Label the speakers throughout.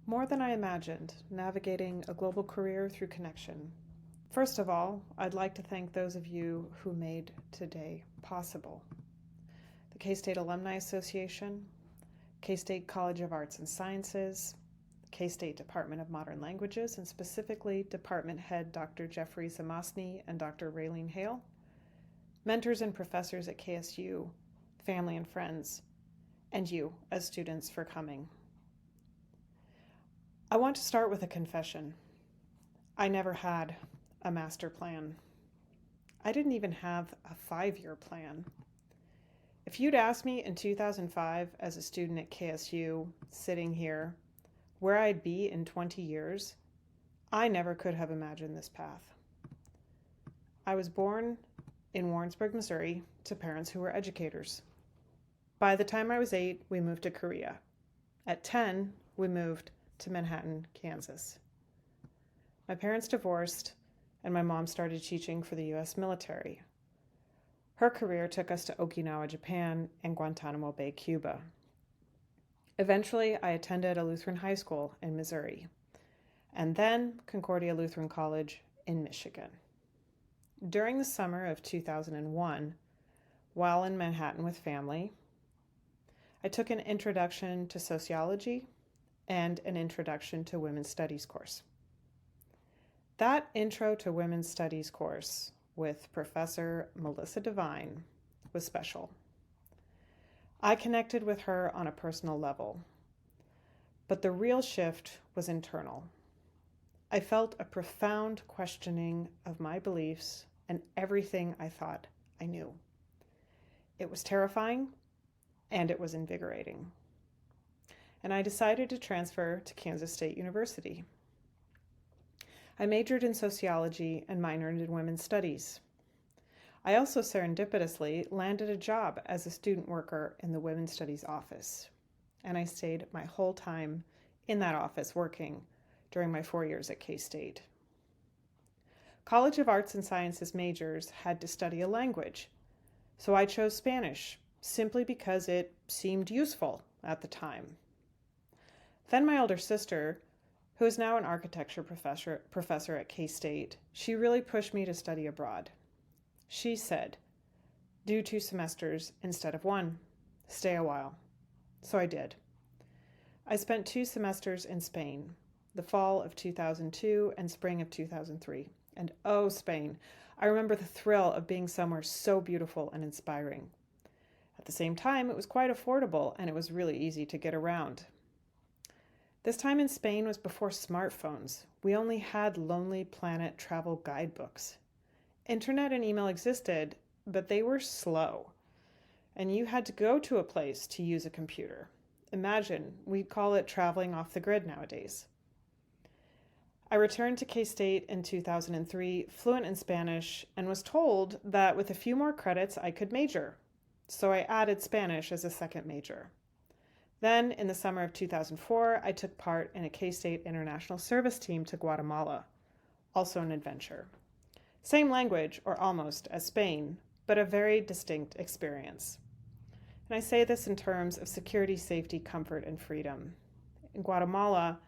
Speaker 1: More than I imagined, navigating a global career through connection. First of all, I'd like to thank those of you who made today possible. The K-State Alumni Association, K-State College of Arts and Sciences, K-State Department of Modern Languages, and specifically Department Head Dr. Jeffrey Zamosny and Dr. Raylene Hale, mentors and professors at KSU, family and friends, and you as students for coming. I want to start with a confession. I never had a master plan. I didn't even have a 5-year plan. If you'd asked me in 2005 as a student at KSU, sitting here, where I'd be in 20 years, I never could have imagined this path. I was born in Warrensburg, Missouri, to parents who were educators. By the time I was 8, we moved to Korea. At 10, we moved to Manhattan, Kansas. My parents divorced, and my mom started teaching for the U.S. military. Her career took us to Okinawa, Japan, and Guantanamo Bay, Cuba. Eventually, I attended a Lutheran high school in Missouri, and then Concordia Lutheran College in Michigan. During the summer of 2001, while in Manhattan with family, I took an Introduction to Sociology and an Introduction to Women's Studies course. That Intro to Women's Studies course with Professor Melissa Devine was special. I connected with her on a personal level, but the real shift was internal. I felt a profound questioning of my beliefs and everything I thought I knew. It was terrifying and it was invigorating. And I decided to transfer to Kansas State University. I majored in sociology and minored in women's studies. I also serendipitously landed a job as a student worker in the women's studies office, and I stayed my whole time in that office working during my 4 years at K-State. College of Arts and Sciences majors had to study a language, so I chose Spanish simply because it seemed useful at the time. Then my older sister, who is now an architecture professor at K-State, she really pushed me to study abroad. She said, do 2 semesters instead of 1, stay a while. So I did. I spent 2 semesters in Spain, the fall of 2002 and spring of 2003. And oh, Spain, I remember the thrill of being somewhere so beautiful and inspiring. At the same time, it was quite affordable and it was really easy to get around. This time in Spain was before smartphones. We only had Lonely Planet travel guidebooks. Internet and email existed, but they were slow. And you had to go to a place to use a computer. Imagine, we'd call it traveling off the grid nowadays. I returned to K-State in 2003, fluent in Spanish, and was told that with a few more credits I could major. So I added Spanish as a second major. Then, in the summer of 2004, I took part in a K-State international service team to Guatemala, also an adventure. Same language, or almost, as Spain, but a very distinct experience. And I say this in terms of security, safety, comfort, and freedom. In Guatemala,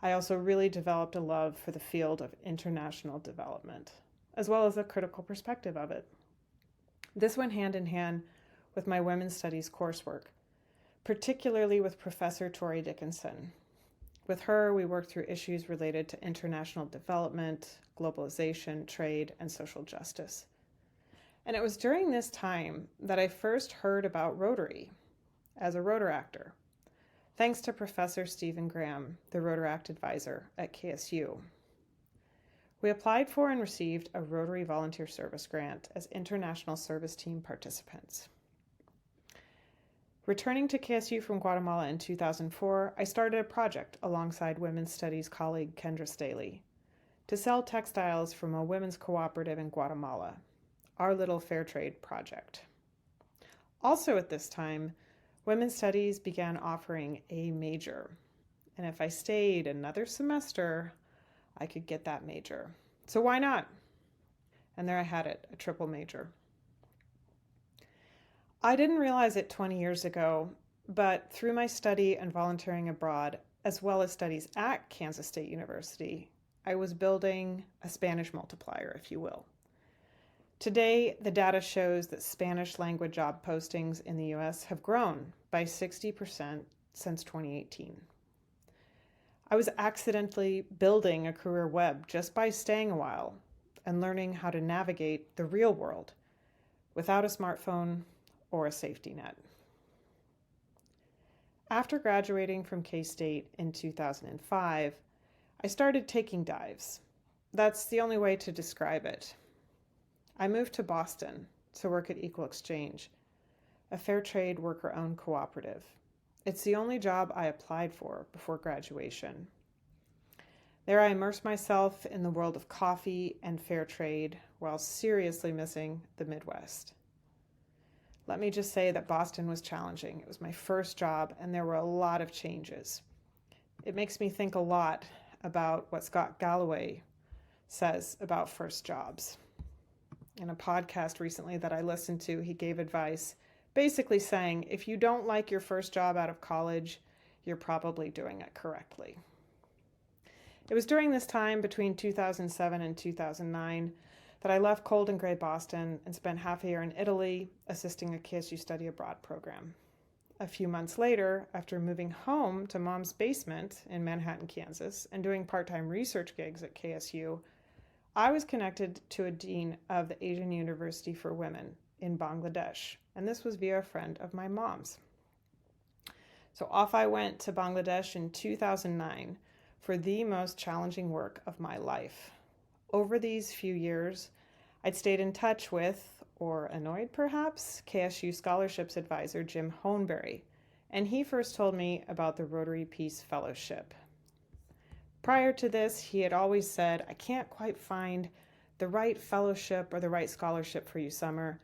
Speaker 1: I also really developed a love for the field of international development, as well as a critical perspective of it. This went hand in hand with my women's studies coursework, particularly with Professor Tori Dickinson. With her, we worked through issues related to international development, globalization, trade, and social justice. And it was during this time that I first heard about Rotary as a Rotaractor, thanks to Professor Stephen Graham, the Rotaract advisor at KSU. We applied for and received a Rotary Volunteer Service grant as international service team participants. Returning to KSU from Guatemala in 2004, I started a project alongside women's studies colleague Kendra Staley to sell textiles from a women's cooperative in Guatemala, our little fair trade project. Also at this time, women's studies began offering a major, and if I stayed another semester, I could get that major. So why not? And there I had it, a triple major. I didn't realize it 20 years ago, but through my study and volunteering abroad, as well as studies at Kansas State University, I was building a Spanish multiplier, if you will. Today, the data shows that Spanish language job postings in the US have grown by 60% since 2018. I was accidentally building a career web just by staying a while and learning how to navigate the real world without a smartphone or a safety net. After graduating from K-State in 2005, I started taking dives. That's the only way to describe it. I moved to Boston to work at Equal Exchange, a fair trade worker-owned cooperative. It's the only job I applied for before graduation. There I immersed myself in the world of coffee and fair trade while seriously missing the Midwest. Let me just say that Boston was challenging. It was my first job and there were a lot of changes. It makes me think a lot about what Scott Galloway says about first jobs. In a podcast recently that I listened to, he gave advice basically saying, if you don't like your first job out of college, you're probably doing it correctly. It was during this time between 2007 and 2009 that I left cold and gray Boston and spent half a year in Italy assisting a KSU study abroad program. A few months later, after moving home to mom's basement in Manhattan, Kansas, and doing part-time research gigs at KSU, I was connected to a dean of the Asian University for Women in Bangladesh, and this was via a friend of my mom's. So off I went to Bangladesh in 2009 for the most challenging work of my life. Over these few years, I'd stayed in touch with, or annoyed perhaps, KSU scholarships advisor Jim Honeberry, and he first told me about the Rotary Peace Fellowship. Prior to this, he had always said, I can't quite find the right fellowship or the right scholarship for you, Summer.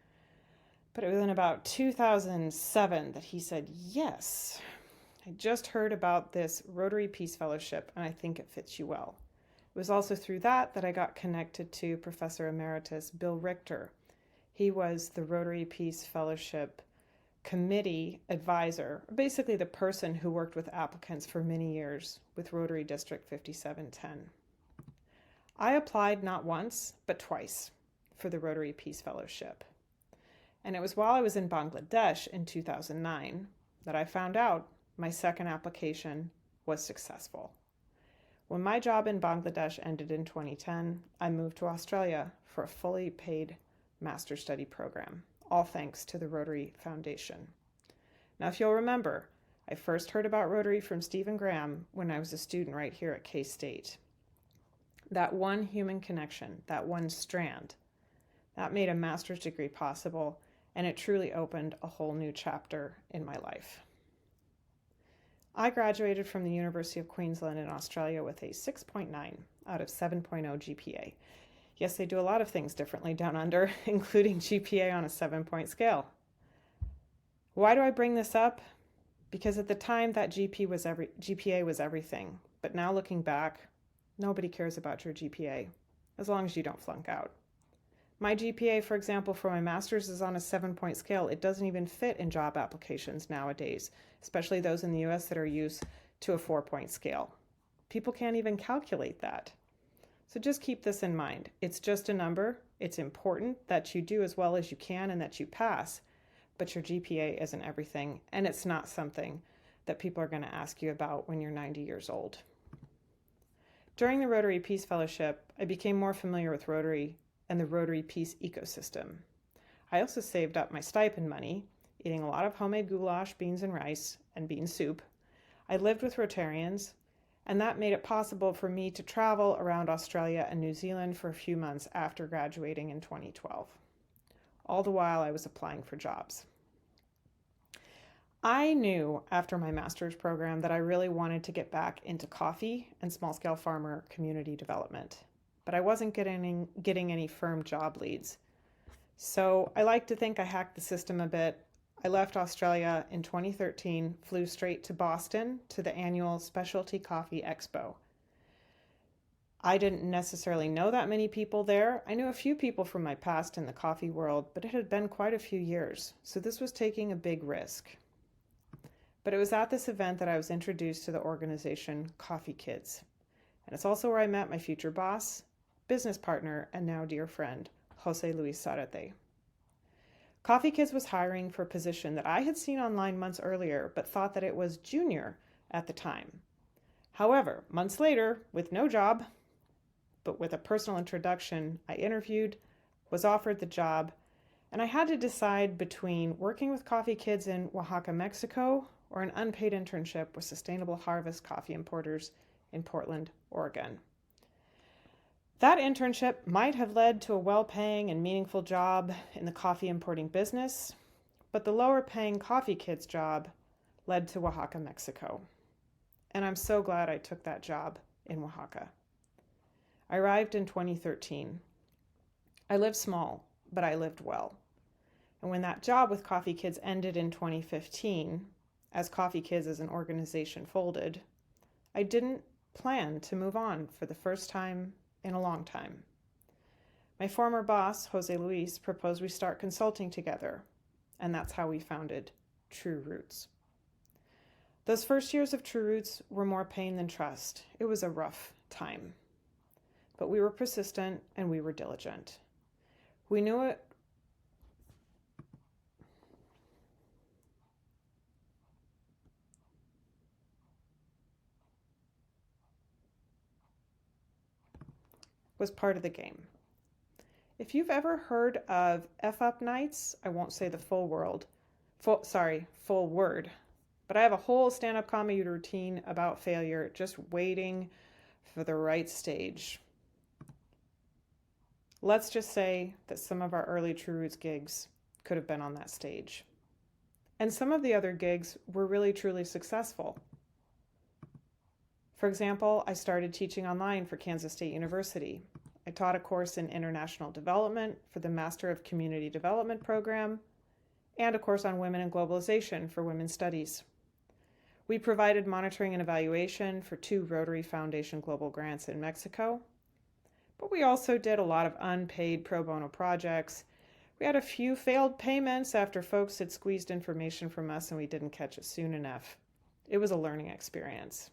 Speaker 1: But it was in about 2007 that he said, yes, I just heard about this Rotary Peace Fellowship and I think it fits you well. It was also through that I got connected to Professor Emeritus Bill Richter. He was the Rotary Peace Fellowship committee advisor, basically the person who worked with applicants for many years with Rotary District 5710. I applied not once, but twice for the Rotary Peace Fellowship. And it was while I was in Bangladesh in 2009 that I found out my second application was successful. When my job in Bangladesh ended in 2010, I moved to Australia for a fully paid master's study program, all thanks to the Rotary Foundation. Now, if you'll remember, I first heard about Rotary from Stephen Graham when I was a student right here at K-State. That one human connection, that one strand, that made a master's degree possible, and it truly opened a whole new chapter in my life. I graduated from the University of Queensland in Australia with a 6.9 out of 7.0 GPA. Yes, they do a lot of things differently down under, including GPA on a 7-point scale. Why do I bring this up? Because at the time that GPA was everything, but now looking back, nobody cares about your GPA, as long as you don't flunk out. My GPA, for example, for my master's is on a 7-point scale. It doesn't even fit in job applications nowadays, especially those in the US that are used to a 4-point scale. People can't even calculate that. So just keep this in mind. It's just a number. It's important that you do as well as you can and that you pass, but your GPA isn't everything, and it's not something that people are going to ask you about when you're 90 years old. During the Rotary Peace Fellowship, I became more familiar with Rotary and the Rotary Peace ecosystem. I also saved up my stipend money, eating a lot of homemade goulash, beans and rice, and bean soup. I lived with Rotarians, and that made it possible for me to travel around Australia and New Zealand for a few months after graduating in 2012. All the while I was applying for jobs. I knew after my master's program that I really wanted to get back into coffee and small-scale farmer community development, but I wasn't getting any firm job leads. So I like to think I hacked the system a bit. I left Australia in 2013, flew straight to Boston to the annual Specialty Coffee Expo. I didn't necessarily know that many people there. I knew a few people from my past in the coffee world, but it had been quite a few years, so this was taking a big risk. But it was at this event that I was introduced to the organization Coffee Kids. And it's also where I met my future boss, business partner, and now dear friend, Jose Luis Zarate. Coffee Kids was hiring for a position that I had seen online months earlier, but thought that it was junior at the time. However, months later, with no job, but with a personal introduction, I interviewed, was offered the job, and I had to decide between working with Coffee Kids in Oaxaca, Mexico, or an unpaid internship with Sustainable Harvest Coffee Importers in Portland, Oregon. That internship might have led to a well-paying and meaningful job in the coffee importing business, but the lower-paying Coffee Kids job led to Oaxaca, Mexico. And I'm so glad I took that job in Oaxaca. I arrived in 2013. I lived small, but I lived well. And when that job with Coffee Kids ended in 2015, as Coffee Kids as an organization folded, I didn't plan to move on for the first time in a long time. My former boss, Jose Luis, proposed we start consulting together, and that's how we founded True Roots. Those first years of True Roots were more pain than trust. It was a rough time. But we were persistent and we were diligent. We knew it was part of the game. If you've ever heard of F-up nights, I won't say the full word, but I have a whole stand-up comedy routine about failure, just waiting for the right stage. Let's just say that some of our early True Roots gigs could have been on that stage. And some of the other gigs were really, truly successful. For example, I started teaching online for Kansas State University. I taught a course in international development for the Master of Community Development program and a course on women and globalization for women's studies. We provided monitoring and evaluation for 2 Rotary Foundation Global grants in Mexico, but we also did a lot of unpaid pro bono projects. We had a few failed payments after folks had squeezed information from us and we didn't catch it soon enough. It was a learning experience.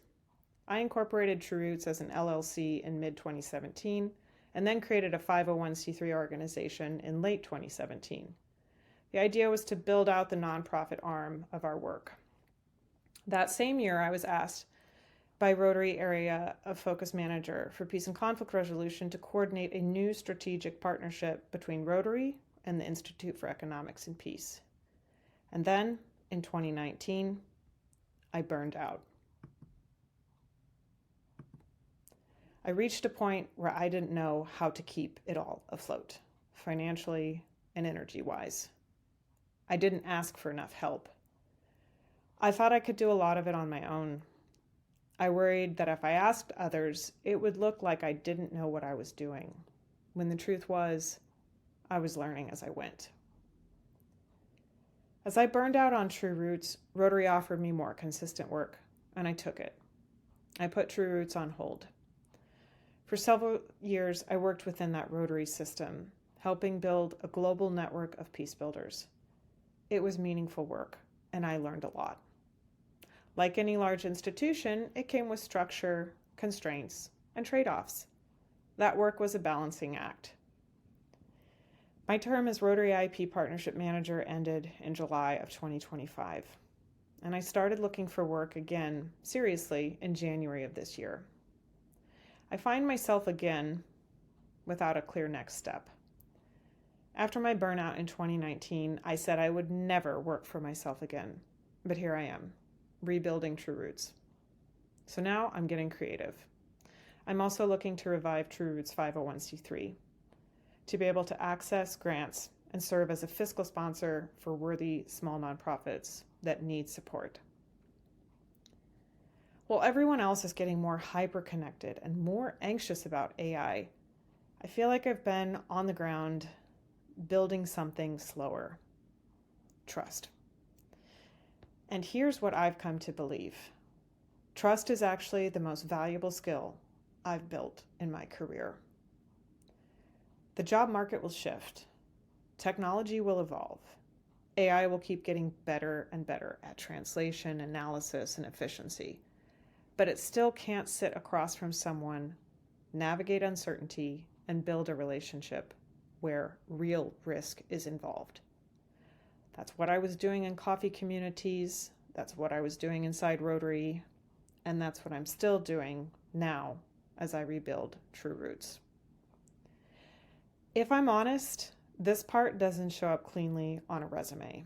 Speaker 1: I incorporated True Roots as an LLC in mid-2017 and then created a 501c3 organization in late 2017. The idea was to build out the nonprofit arm of our work. That same year, I was asked by Rotary Area of Focus Manager for Peace and Conflict Resolution to coordinate a new strategic partnership between Rotary and the Institute for Economics and Peace. And then, in 2019, I burned out. I reached a point where I didn't know how to keep it all afloat, financially and energy-wise. I didn't ask for enough help. I thought I could do a lot of it on my own. I worried that if I asked others, it would look like I didn't know what I was doing, when the truth was, I was learning as I went. As I burned out on True Roots, Rotary offered me more consistent work, and I took it. I put True Roots on hold. For several years, I worked within that Rotary system, helping build a global network of peace builders. It was meaningful work, and I learned a lot. Like any large institution, it came with structure, constraints, and trade-offs. That work was a balancing act. My term as Rotary IP Partnership Manager ended in July of 2025, and I started looking for work again, seriously, in January of this year. I find myself again without a clear next step. After my burnout in 2019, I said I would never work for myself again, but here I am, rebuilding True Roots. So now I'm getting creative. I'm also looking to revive True Roots 501c3 to be able to access grants and serve as a fiscal sponsor for worthy small nonprofits that need support. While everyone else is getting more hyper-connected and more anxious about AI, I feel like I've been on the ground building something slower. Trust. And here's what I've come to believe. Trust is actually the most valuable skill I've built in my career. The job market will shift. Technology will evolve. AI will keep getting better and better at translation, analysis, and efficiency, but it still can't sit across from someone, navigate uncertainty, and build a relationship where real risk is involved. That's what I was doing in coffee communities, that's what I was doing inside Rotary, and that's what I'm still doing now as I rebuild True Roots. If I'm honest, this part doesn't show up cleanly on a resume.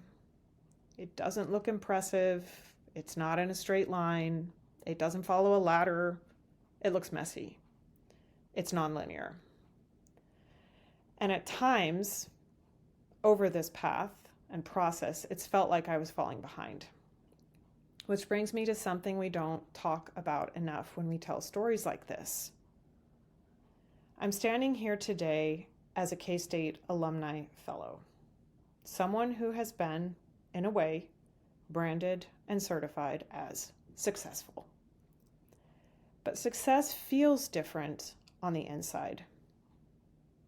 Speaker 1: It doesn't look impressive, it's not in a straight line, it doesn't follow a ladder, it looks messy. It's nonlinear. And at times, over this path and process, it's felt like I was falling behind. Which brings me to something we don't talk about enough when we tell stories like this. I'm standing here today as a K-State Alumni Fellow, someone who has been, in a way, branded and certified as successful. But success feels different on the inside.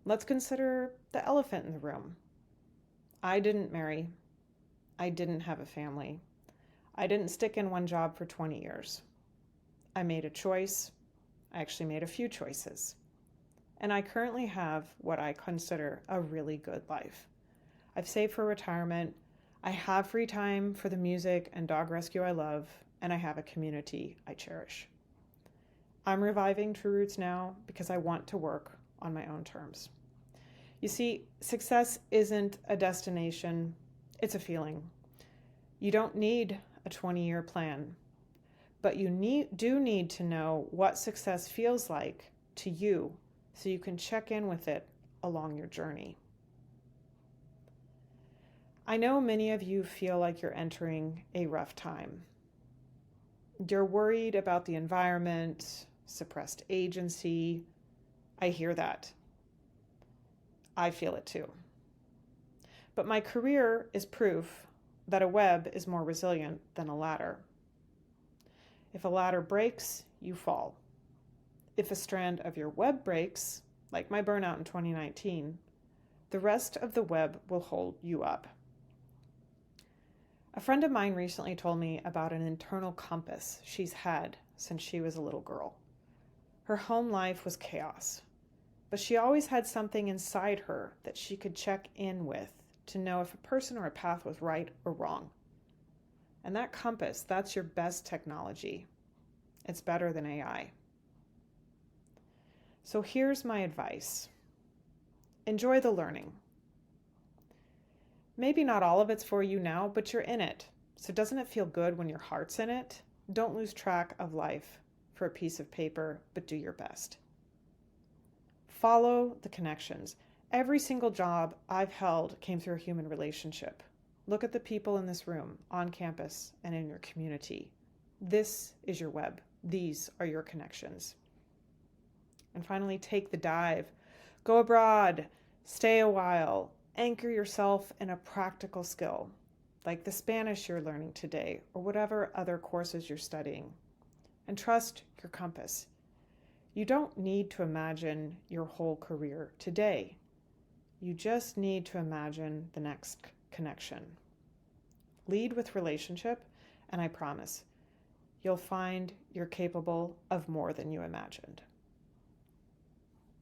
Speaker 1: Let's consider the elephant in the room. I didn't marry. I didn't have a family. I didn't stick in one job for 20 years. I made a choice. I actually made a few choices. And I currently have what I consider a really good life. I've saved for retirement. I have free time for the music and dog rescue I love, and I have a community I cherish. I'm reviving True Roots now because I want to work on my own terms. You see, success isn't a destination, it's a feeling. You don't need a 20-year plan, but you do need to know what success feels like to you so you can check in with it along your journey. I know many of you feel like you're entering a rough time. You're worried about the environment, suppressed agency. I hear that. I feel it too. But my career is proof that a web is more resilient than a ladder. If a ladder breaks, you fall. If a strand of your web breaks, like my burnout in 2019, the rest of the web will hold you up. A friend of mine recently told me about an internal compass she's had since she was a little girl. Her home life was chaos, but she always had something inside her that she could check in with to know if a person or a path was right or wrong. And that compass, that's your best technology. It's better than AI. So here's my advice. Enjoy the learning. Maybe not all of it's for you now, but you're in it. So doesn't it feel good when your heart's in it? Don't lose track of life for a piece of paper, but do your best. Follow the connections. Every single job I've held came through a human relationship. Look at the people in this room, on campus, and in your community. This is your web. These are your connections. And finally, take the dive. Go abroad, stay a while, anchor yourself in a practical skill, like the Spanish you're learning today, or whatever other courses you're studying. And trust your compass. You don't need to imagine your whole career today. You just need to imagine the next connection. Lead with relationship, and I promise, you'll find you're capable of more than you imagined.